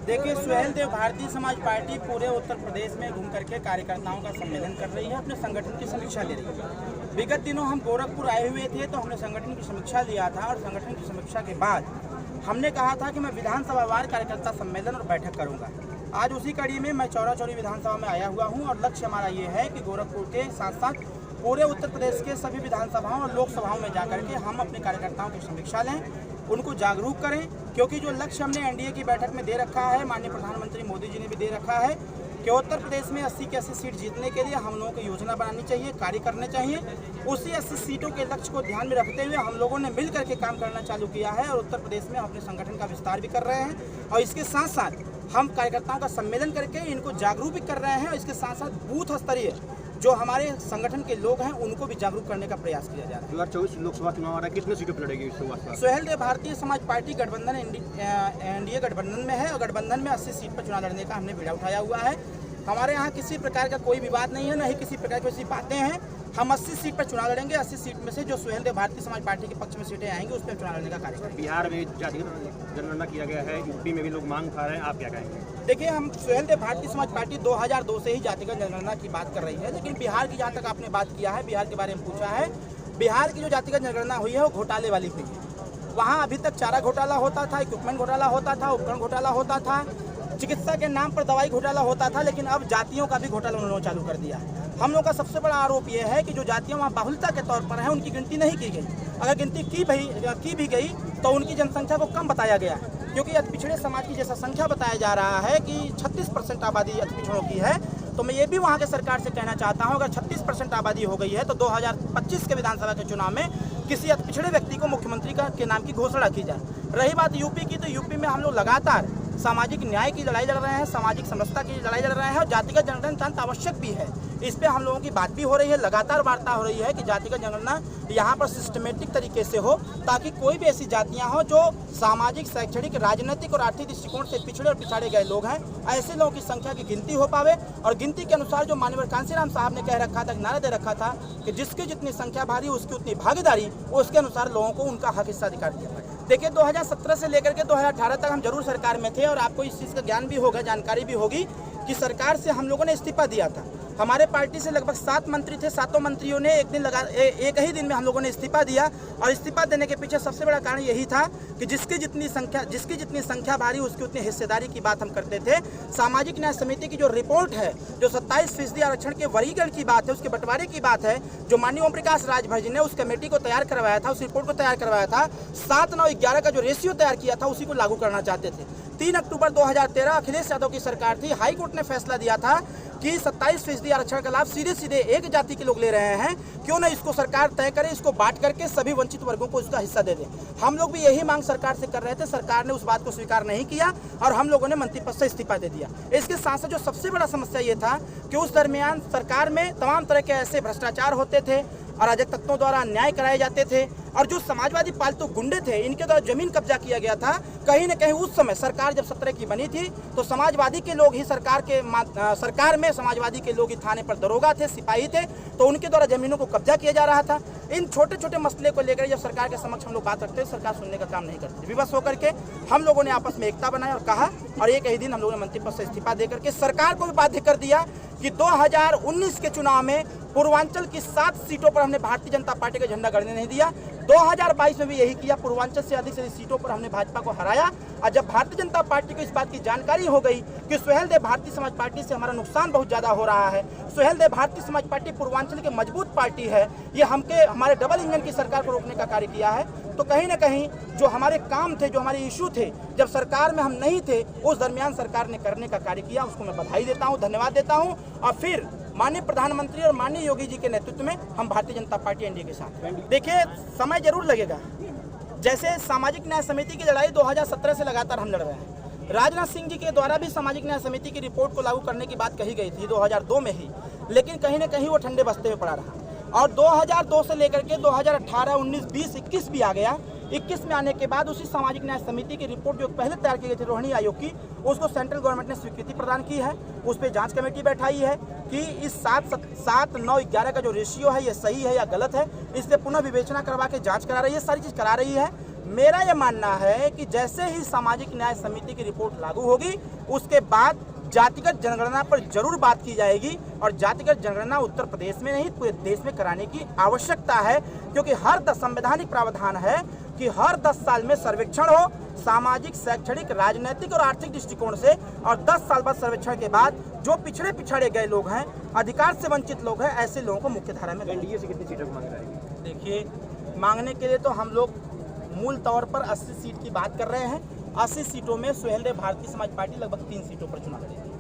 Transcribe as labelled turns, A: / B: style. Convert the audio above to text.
A: देखिए, सुहेल देव भारतीय समाज पार्टी पूरे उत्तर प्रदेश में घूम करके कार्यकर्ताओं का सम्मेलन कर रही है, अपने संगठन की समीक्षा ले रही है। विगत दिनों हम गोरखपुर आए हुए थे तो हमने संगठन की समीक्षा लिया था और संगठन की समीक्षा के बाद हमने कहा था कि मैं विधानसभा वार कार्यकर्ता सम्मेलन और बैठक करूंगा। आज उसी कड़ी में मैं चौरा चौरी विधानसभा में आया हुआ हूं और लक्ष्य हमारा ये है कि गोरखपुर के साथ साथ पूरे उत्तर प्रदेश के सभी विधानसभाओं और लोकसभाओं में जाकर के हम अपने कार्यकर्ताओं की समीक्षा लें, उनको जागरूक करें, क्योंकि जो लक्ष्य हमने एनडीए की बैठक में दे रखा है, माननीय प्रधानमंत्री मोदी जी ने भी दे रखा है कि उत्तर प्रदेश में 80 की 80 सीट जीतने के लिए हम लोगों को योजना बनानी चाहिए, कार्य करने चाहिए। उसी 80 सीटों के लक्ष्य को ध्यान में रखते हुए हम लोगों ने मिल करके काम करना चालू किया है और उत्तर प्रदेश में अपने संगठन का विस्तार भी कर रहे हैं और इसके साथ साथ हम कार्यकर्ताओं का सम्मेलन करके इनको जागरूक भी कर रहे हैं और इसके साथ साथ बूथ स्तरीय जो हमारे संगठन के लोग हैं उनको भी जागरूक करने का प्रयास किया जा रहा है।
B: 2024 लोकसभा चुनाव आ रहा है, कितने सीटों पर लड़ेगी
A: सुहेल देव भारतीय समाज पार्टी गठबंधन एनडीए गठबंधन में है और गठबंधन में 80 सीट पर चुनाव लड़ने का हमने बीड़ा उठाया हुआ है। हमारे यहाँ किसी प्रकार का कोई विवाद नहीं है, न ही किसी प्रकार की ऐसी बातें हैं। हम 80 सीट पर चुनाव लड़ेंगे। 80 सीट में से जो सुहेल देव भारतीय समाज पार्टी के पक्ष में सीटें आएंगी उस पर चुनाव लड़ने का कार्य करेंगे।
B: बिहार में जातिगत जनगणना किया गया है, यूपी में भी लोग मांग उठा रहे हैं, आप क्या कहेंगे?
A: देखिए, हम सुहेल देव भारतीय समाज पार्टी 2002 से ही जातिगत जनगणना की बात कर रही है, लेकिन बिहार की जहाँ तक आपने बात किया है, बिहार के बारे में पूछा है, बिहार की जो जातिगत जनगणना हुई है वो घोटाले वाली हुई है। वहाँ अभी तक चारा घोटाला होता था, इक्विपमेंट घोटाला होता था, उपकरण घोटाला होता था, चिकित्सा के नाम पर दवाई घोटाला होता था, लेकिन अब जातियों का भी घोटाला उन्होंने चालू कर दिया है। हम लोग का सबसे बड़ा आरोप यह है कि जो जातियां वहाँ बाहुल्यता के तौर पर हैं उनकी गिनती नहीं की गई। अगर गिनती की भी गई तो उनकी जनसंख्या को कम बताया गया है, क्योंकि अति पिछड़े समाज की जैसा संख्या बताया जा रहा है कि 36% आबादी अति पिछड़ों की है। तो मैं ये भी वहाँ के सरकार से कहना चाहता हूँ, अगर 36% आबादी हो गई है तो 2025 के विधानसभा के चुनाव में किसी अति पिछड़े व्यक्ति को मुख्यमंत्री के नाम की घोषणा की जाए। रही बात यूपी की, तो यूपी में हम लोग लगातार सामाजिक न्याय की लड़ाई लड़ रहे हैं, सामाजिक समरसता की लड़ाई लड़ रहे हैं और जातिगत जनगणना आवश्यक भी है। इस पे हम लोगों की बात भी हो रही है, लगातार वार्ता हो रही है कि जातिगत जनगणना यहाँ पर सिस्टमेटिक तरीके से हो, ताकि कोई भी ऐसी जातियाँ हो जो सामाजिक, शैक्षणिक, राजनीतिक और आर्थिक दृष्टिकोण से पिछड़े और पिछाड़े गए लोग हैं, ऐसे लोगों की संख्या की गिनती हो पावे। और गिनती के अनुसार जो माननीय कांसीराम साहब ने कह रखा था, नारा दे रखा था कि जिसकी जितनी संख्या भारी उसकी उतनी भागीदारी, उसके अनुसार लोगों को उनका हक हिस्सा अधिकार दिया जाए। देखिए, 2017 से लेकर के 2018 तक हम जरूर सरकार में थे और आपको इस चीज़ का ज्ञान भी होगा, जानकारी भी होगी कि सरकार से हम लोगों ने इस्तीफा दिया था। हमारे पार्टी से लगभग 7 मंत्री थे, 7 मंत्रियों ने एक ही दिन में हम लोगों ने इस्तीफा दिया और इस्तीफा देने के पीछे सबसे बड़ा कारण यही था कि जिसकी जितनी संख्या भारी उसकी उतनी हिस्सेदारी की बात हम करते थे। सामाजिक न्याय समिति की जो रिपोर्ट है, जो 27% आरक्षण के वर्गीकरण की बात है, उसके बंटवारे की बात है, जो माननीय ओम प्रकाश राजभर जी ने उस कमेटी को तैयार करवाया था, उस रिपोर्ट को तैयार करवाया था, 7-9-11 का जो रेशियो तैयार किया था उसी को लागू करना चाहते थे। 3 अक्टूबर 2013 अखिलेश यादव की सरकार थी, हाई कोर्ट ने फैसला दिया था कि 27% आरक्षण का लाभ सीधे एक जाति के लोग ले रहे हैं, क्यों न इसको सरकार तय करे, इसको बांट करके सभी वंचित वर्गों को इसका हिस्सा दे दे। हम लोग भी यही मांग सरकार से कर रहे थे, सरकार ने उस बात को स्वीकार नहीं किया और हम लोगों ने मंत्री पद से इस्तीफा दे दिया। इसके साथ साथ जो सबसे बड़ा समस्या ये था कि उस दरमियान सरकार में तमाम तरह के ऐसे भ्रष्टाचार होते थे, अराजक तत्वों द्वारा अन्याय कराए जाते थे और जो समाजवादी पालतू गुंडे थे इनके द्वारा जमीन कब्जा किया गया था। कहीं न कहीं उस समय सरकार जब 17 की बनी थी तो समाजवादी के लोग ही सरकार में समाजवादी के लोग ही थाने पर दरोगा थे, सिपाही थे, तो उनके द्वारा जमीनों को कब्जा किया जा रहा था। इन छोटे छोटे मसले को लेकर जब सरकार के समक्ष हम लोग बात रखते, सरकार सुनने का काम नहीं करती। विवश होकर के हम लोगों ने आपस में एकता बनाया और कहा, और एक ही दिन हम लोगों ने मंत्री पद से इस्तीफा देकर के सरकार को भी बाध्य कर दिया कि 2019 के चुनाव में पूर्वांचल की 7 सीटों पर हमने भारतीय जनता पार्टी का झंडा गड़ने नहीं दिया। 2022 में भी यही किया, पूर्वांचल से अधिक सीटों पर हमने भाजपा को हराया। और जब भारतीय जनता पार्टी को इस बात की जानकारी हो गई कि सुहेल देव भारतीय समाज पार्टी से हमारा नुकसान बहुत ज़्यादा हो रहा है, सुहेल देव भारतीय समाज पार्टी पूर्वांचल की मजबूत पार्टी है, ये हमारे डबल इंजन की सरकार को रोकने का कार्य किया है, तो कहीं ना कहीं जो हमारे काम थे, जो हमारे इशू थे, जब सरकार में हम नहीं थे उस दरमियान सरकार ने करने का कार्य किया, उसको मैं बधाई देता हूँ, धन्यवाद देता हूँ। और फिर माननीय प्रधानमंत्री और माननीय योगी जी के नेतृत्व में हम भारतीय जनता पार्टी एनडीए के साथ। देखिए, समय जरूर लगेगा। जैसे सामाजिक न्याय समिति की लड़ाई 2017 से लगातार हम लड़ रहे हैं। राजनाथ सिंह जी के द्वारा भी सामाजिक न्याय समिति की रिपोर्ट को लागू करने की बात कही गई थी 2002 में ही, लेकिन कहीं ना कहीं वो ठंडे बस्ते में पड़ा रहा और 2002 से लेकर के 2018, 19, 20, 21 भी आ गया। 21 में आने के बाद उसी सामाजिक न्याय समिति की रिपोर्ट जो पहले तैयार की गई थी रोहिणी आयोग की, उसको सेंट्रल गवर्नमेंट ने स्वीकृति प्रदान की है। उस पर जांच कमेटी बैठाई है कि इस 7-9-11 का जो रेशियो है ये सही है या गलत है, इस पर पुनः विवेचना करवा के जांच करा रही है, सारी चीज़ करा रही है। मेरा यह मानना है कि जैसे ही सामाजिक न्याय समिति की रिपोर्ट लागू होगी उसके बाद जातिगत जनगणना पर जरूर बात की जाएगी और जातिगत जनगणना उत्तर प्रदेश में नहीं पूरे देश में कराने की आवश्यकता है, क्योंकि संवैधानिक प्रावधान है कि हर 10 साल में सर्वेक्षण हो, सामाजिक, शैक्षणिक, राजनीतिक और आर्थिक दृष्टिकोण से, और 10 साल बाद सर्वेक्षण के बाद जो पिछड़े गए लोग हैं, अधिकार से वंचित लोग हैं, ऐसे लोगों को मुख्य धारा में।
B: एनडीए से कितनी सीटों मांग रहा है?
A: देखिए, मांगने के लिए तो हम लोग मूल तौर पर 80 सीट की बात कर रहे हैं। 80 सीटों में सुहेलदेव भारतीय समाज पार्टी लगभग 3 सीटों पर चुनाव लड़ेगी।